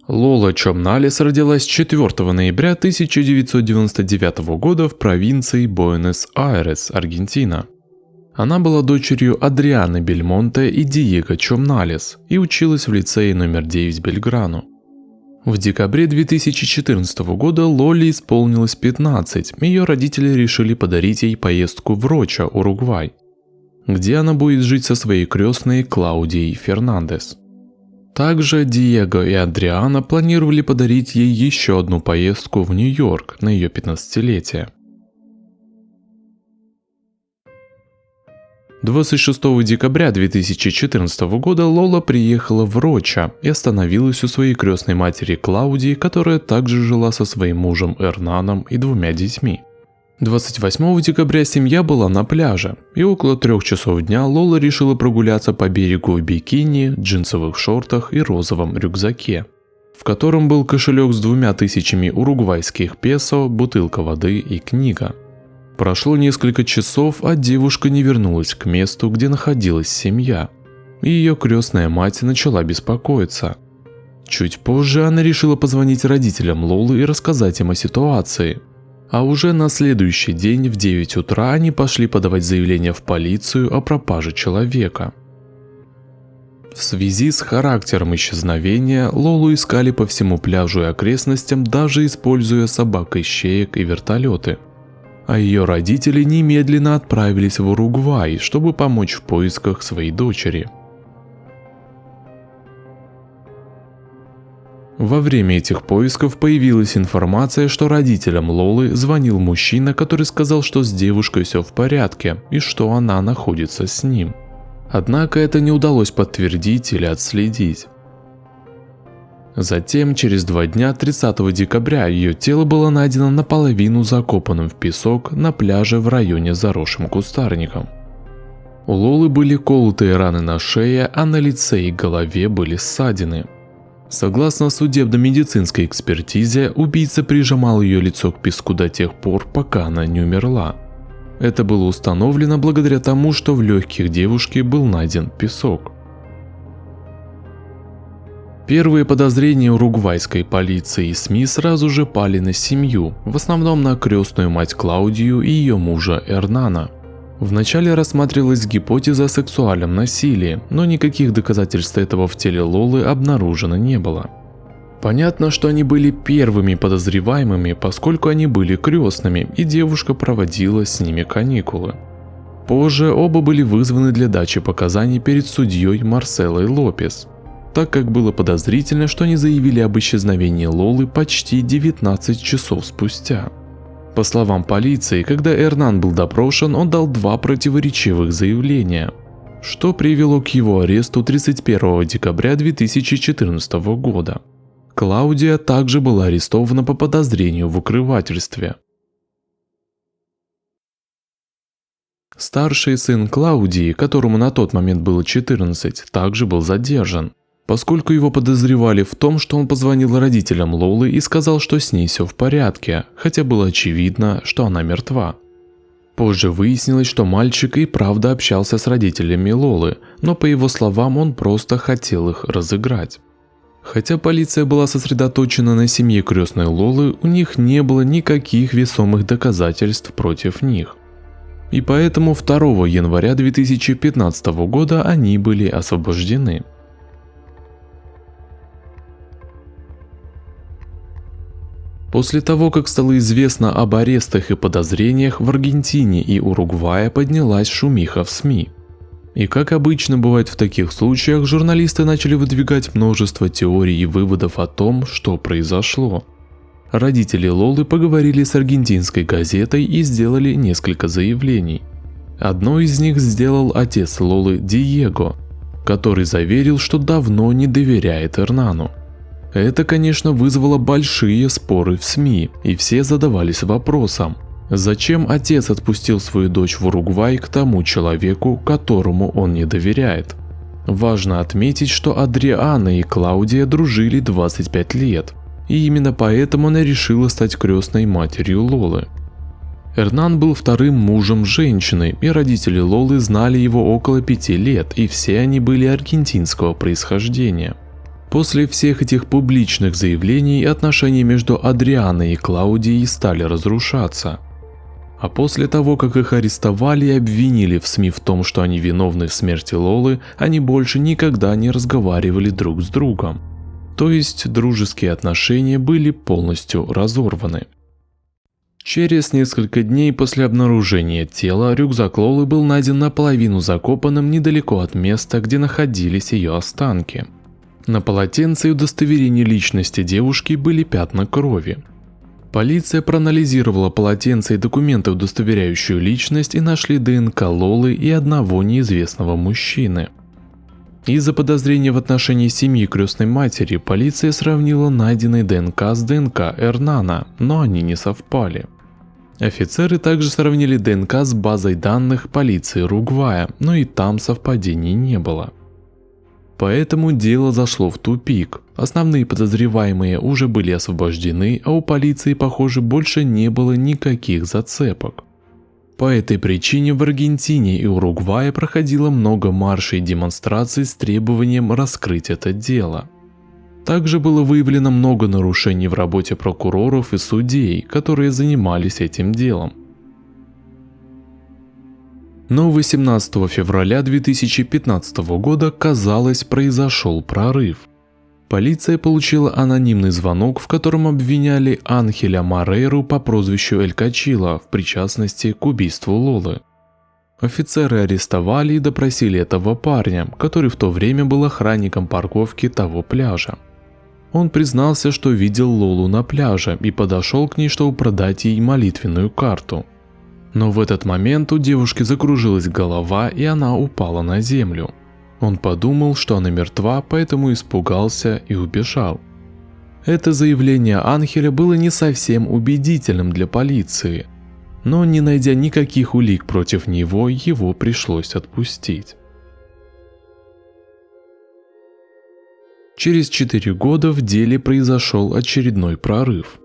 Лола Чомналес родилась 4 ноября 1999 года в провинции Буэнос-Айрес, Аргентина. Она была дочерью Адрианы Бельмонте и Диего Чомналес и училась в лицее номер 9 Бельграну. В декабре 2014 года Лоле исполнилось 15, ее родители решили подарить ей поездку в Роча, Уругвай, где она будет жить со своей крестной Клаудией Фернандес. Также Диего и Адриана планировали подарить ей еще одну поездку в Нью-Йорк на ее 15-летие. 26 декабря 2014 года Лола приехала в Роча и остановилась у своей крестной матери Клаудии, которая также жила со своим мужем Эрнаном и 2 детьми. 28 декабря семья была на пляже, и около 3 часов дня Лола решила прогуляться по берегу в бикини, джинсовых шортах и розовом рюкзаке, в котором был кошелек с 2000 уругвайских песо, бутылка воды и книга. Прошло несколько часов, а девушка не вернулась к месту, где находилась семья, и ее крестная мать начала беспокоиться. Чуть позже она решила позвонить родителям Лолы и рассказать им о ситуации. А уже на следующий день в 9 утра они пошли подавать заявление в полицию о пропаже человека. В связи с характером исчезновения Лолу искали по всему пляжу и окрестностям, даже используя собак-ищеек и вертолеты. А ее родители немедленно отправились в Уругвай, чтобы помочь в поисках своей дочери. Во время этих поисков появилась информация, что родителям Лолы звонил мужчина, который сказал, что с девушкой все в порядке и что она находится с ним. Однако это не удалось подтвердить или отследить. Затем, через 2 дня, 30 декабря, ее тело было найдено наполовину закопанным в песок на пляже в районе, заросшим кустарником. У Лолы были колотые раны на шее, а на лице и голове были ссадины. Согласно судебно-медицинской экспертизе, убийца прижимал ее лицо к песку до тех пор, пока она не умерла. Это было установлено благодаря тому, что в легких девушки был найден песок. Первые подозрения уругвайской полиции и СМИ сразу же пали на семью, в основном на крестную мать Клаудию и ее мужа Эрнана. Вначале рассматривалась гипотеза о сексуальном насилии, но никаких доказательств этого в теле Лолы обнаружено не было. Понятно, что они были первыми подозреваемыми, поскольку они были крестными, и девушка проводила с ними каникулы. Позже оба были вызваны для дачи показаний перед судьей Марселой Лопес, так как было подозрительно, что они заявили об исчезновении Лолы почти 19 часов спустя. По словам полиции, когда Эрнан был допрошен, он дал 2 противоречивых заявления, что привело к его аресту 31 декабря 2014 года. Клаудия также была арестована по подозрению в укрывательстве. Старший сын Клаудии, которому на тот момент было 14, также был задержан, поскольку его подозревали в том, что он позвонил родителям Лолы и сказал, что с ней все в порядке, хотя было очевидно, что она мертва. Позже выяснилось, что мальчик и правда общался с родителями Лолы, но по его словам он просто хотел их разыграть. Хотя полиция была сосредоточена на семье крестной Лолы, у них не было никаких весомых доказательств против них. И поэтому 2 января 2015 года они были освобождены. После того, как стало известно об арестах и подозрениях, в Аргентине и Уругвае поднялась шумиха в СМИ. И как обычно бывает в таких случаях, журналисты начали выдвигать множество теорий и выводов о том, что произошло. Родители Лолы поговорили с аргентинской газетой и сделали несколько заявлений. Одно из них сделал отец Лолы Диего, который заверил, что давно не доверяет Эрнану. Это, конечно, вызвало большие споры в СМИ, и все задавались вопросом, зачем отец отпустил свою дочь в Уругвай к тому человеку, которому он не доверяет. Важно отметить, что Адриана и Клаудия дружили 25 лет, и именно поэтому она решила стать крестной матерью Лолы. Эрнан был вторым мужем женщины, и родители Лолы знали его около 5 лет, и все они были аргентинского происхождения. После всех этих публичных заявлений отношения между Адрианой и Клаудией стали разрушаться. А после того, как их арестовали и обвинили в СМИ в том, что они виновны в смерти Лолы, они больше никогда не разговаривали друг с другом. То есть дружеские отношения были полностью разорваны. Через несколько дней после обнаружения тела рюкзак Лолы был найден наполовину закопанным недалеко от места, где находились ее останки. На полотенце и удостоверении личности девушки были пятна крови. Полиция проанализировала полотенце и документы, удостоверяющие личность, и нашли ДНК Лолы и одного неизвестного мужчины. Из-за подозрения в отношении семьи крестной матери полиция сравнила найденный ДНК с ДНК Эрнана, но они не совпали. Офицеры также сравнили ДНК с базой данных полиции Уругвая, но и там совпадений не было. Поэтому дело зашло в тупик. Основные подозреваемые уже были освобождены, а у полиции, похоже, больше не было никаких зацепок. По этой причине в Аргентине и Уругвае проходило много маршей и демонстраций с требованием раскрыть это дело. Также было выявлено много нарушений в работе прокуроров и судей, которые занимались этим делом. Но 18 февраля 2015 года, казалось, произошел прорыв. Полиция получила анонимный звонок, в котором обвиняли Анхеля Морейру по прозвищу Эль Качило в причастности к убийству Лолы. Офицеры арестовали и допросили этого парня, который в то время был охранником парковки того пляжа. Он признался, что видел Лолу на пляже и подошел к ней, чтобы продать ей молитвенную карту. Но в этот момент у девушки закружилась голова, и она упала на землю. Он подумал, что она мертва, поэтому испугался и убежал. Это заявление Анхеля было не совсем убедительным для полиции, но не найдя никаких улик против него, его пришлось отпустить. Через 4 года в деле произошел очередной прорыв.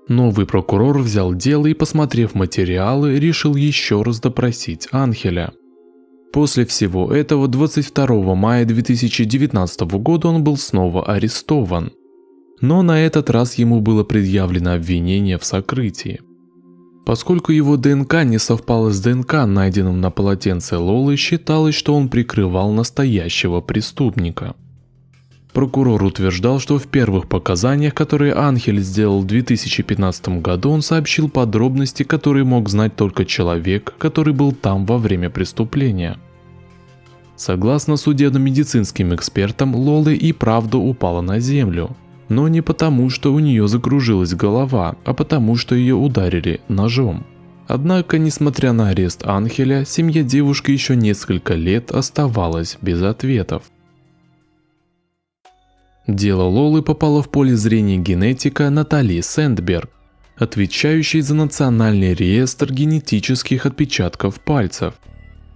Новый прокурор взял дело и, посмотрев материалы, решил еще раз допросить Анхеля. После всего этого 22 мая 2019 года он был снова арестован. Но на этот раз ему было предъявлено обвинение в сокрытии. Поскольку его ДНК не совпало с ДНК, найденным на полотенце Лолы, считалось, что он прикрывал настоящего преступника. Прокурор утверждал, что в первых показаниях, которые Анхель сделал в 2015 году, он сообщил подробности, которые мог знать только человек, который был там во время преступления. Согласно судебно-медицинским экспертам, Лола и правда упала на землю. Но не потому, что у нее закружилась голова, а потому, что ее ударили ножом. Однако, несмотря на арест Анхеля, семья девушки еще несколько лет оставалась без ответов. Дело Лолы попало в поле зрения генетика Натали Сэндберг, отвечающей за Национальный реестр генетических отпечатков пальцев.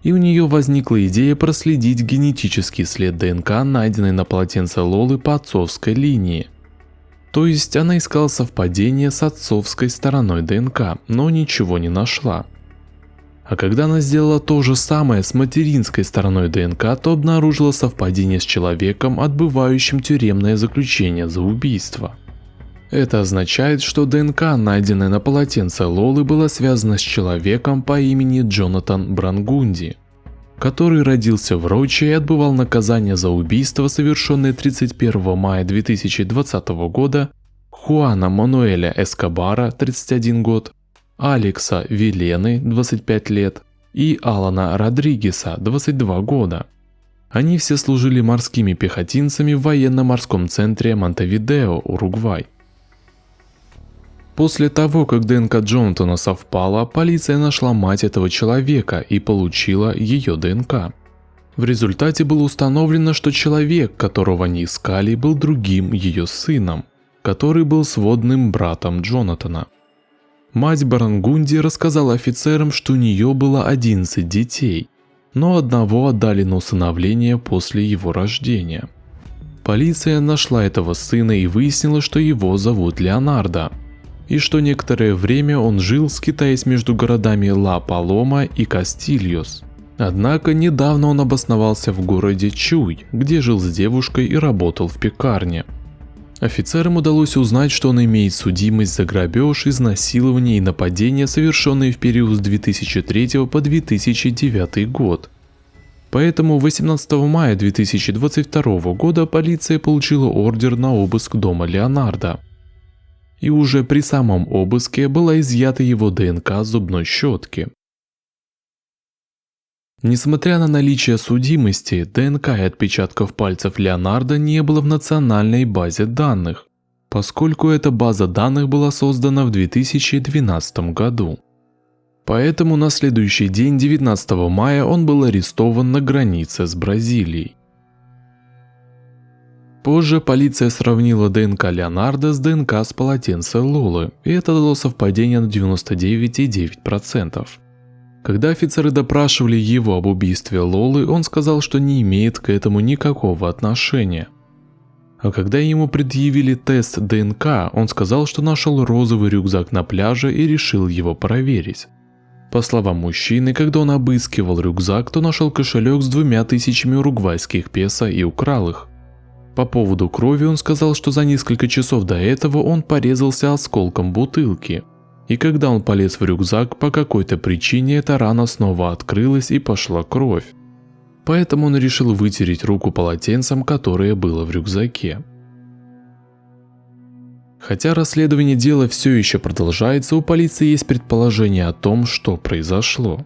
И у нее возникла идея проследить генетический след ДНК, найденный на полотенце Лолы по отцовской линии. То есть она искала совпадение с отцовской стороной ДНК, но ничего не нашла. А когда она сделала то же самое с материнской стороной ДНК, то обнаружила совпадение с человеком, отбывающим тюремное заключение за убийство. Это означает, что ДНК, найденная на полотенце Лолы, была связана с человеком по имени Джонатан Брангунди, который родился в Роче и отбывал наказание за убийство, совершенное 31 мая 2020 года Хуана Мануэля Эскобара, 31 год, Алекса Вилены, 25 лет, и Алана Родригеса, 22 года. Они все служили морскими пехотинцами в военно-морском центре Монтевидео, Уругвай. После того, как ДНК Джонатана совпала, полиция нашла мать этого человека и получила ее ДНК. В результате было установлено, что человек, которого они искали, был другим ее сыном, который был сводным братом Джонатана. Мать Брангунди рассказала офицерам, что у нее было 11 детей, но одного отдали на усыновление после его рождения. Полиция нашла этого сына и выяснила, что его зовут Леонардо, и что некоторое время он жил, скитаясь между городами Ла-Палома и Кастильос. Однако недавно он обосновался в городе Чуй, где жил с девушкой и работал в пекарне. Офицерам удалось узнать, что он имеет судимость за грабеж, изнасилование и нападения, совершенные в период с 2003 по 2009 год. Поэтому 18 мая 2022 года полиция получила ордер на обыск дома Леонардо. И уже при самом обыске была изъята его ДНК с зубной щетки. Несмотря на наличие судимости, ДНК и отпечатков пальцев Леонардо не было в национальной базе данных, поскольку эта база данных была создана в 2012 году. Поэтому на следующий день, 19 мая, он был арестован на границе с Бразилией. Позже полиция сравнила ДНК Леонардо с ДНК с полотенца Лолы, и это дало совпадение на 99,9%. Когда офицеры допрашивали его об убийстве Лолы, он сказал, что не имеет к этому никакого отношения. А когда ему предъявили тест ДНК, он сказал, что нашел розовый рюкзак на пляже и решил его проверить. По словам мужчины, когда он обыскивал рюкзак, то нашел кошелек с 2000 уругвайских песо и украл их. По поводу крови он сказал, что за несколько часов до этого он порезался осколком бутылки. И когда он полез в рюкзак, по какой-то причине эта рана снова открылась и пошла кровь. Поэтому он решил вытереть руку полотенцем, которое было в рюкзаке. Хотя расследование дела все еще продолжается, у полиции есть предположение о том, что произошло.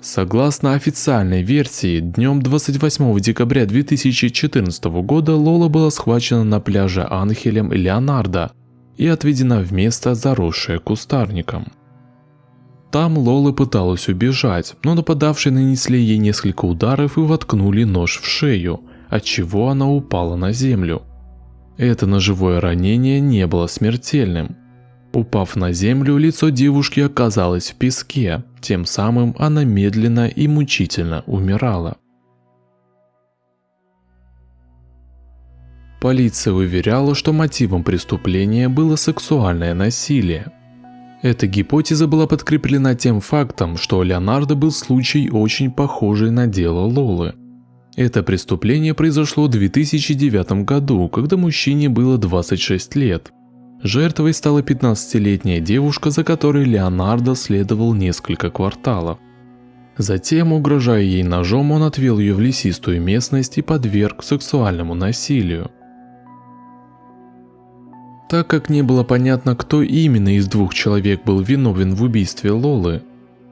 Согласно официальной версии, днем 28 декабря 2014 года Лола была схвачена на пляже Анхелем и Леонардо и отведена в место, заросшее кустарником. Там Лола пыталась убежать, но нападавшие нанесли ей несколько ударов и воткнули нож в шею, отчего она упала на землю. Это ножевое ранение не было смертельным. Упав на землю, лицо девушки оказалось в песке, тем самым она медленно и мучительно умирала. Полиция уверяла, что мотивом преступления было сексуальное насилие. Эта гипотеза была подкреплена тем фактом, что у Леонардо был случай, очень похожий на дело Лолы. Это преступление произошло в 2009 году, когда мужчине было 26 лет. Жертвой стала 15-летняя девушка, за которой Леонардо следовал несколько кварталов. Затем, угрожая ей ножом, он отвел ее в лесистую местность и подверг сексуальному насилию. Так как не было понятно, кто именно из двух человек был виновен в убийстве Лолы,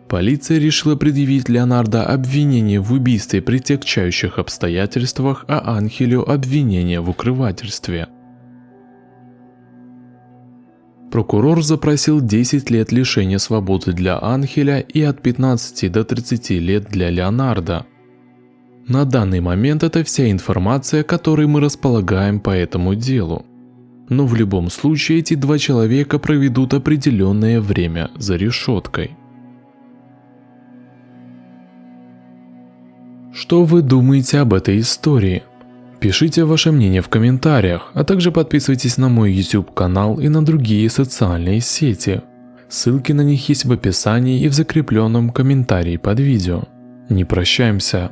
полиция решила предъявить Леонардо обвинение в убийстве при тягчающих обстоятельствах, а Анхелю обвинение в укрывательстве. Прокурор запросил 10 лет лишения свободы для Анхеля и от 15 до 30 лет для Леонардо. На данный момент это вся информация, которой мы располагаем по этому делу. Но в любом случае эти два человека проведут определенное время за решеткой. Что вы думаете об этой истории? Пишите ваше мнение в комментариях, а также подписывайтесь на мой YouTube канал и на другие социальные сети. Ссылки на них есть в описании и в закрепленном комментарии под видео. Не прощаемся.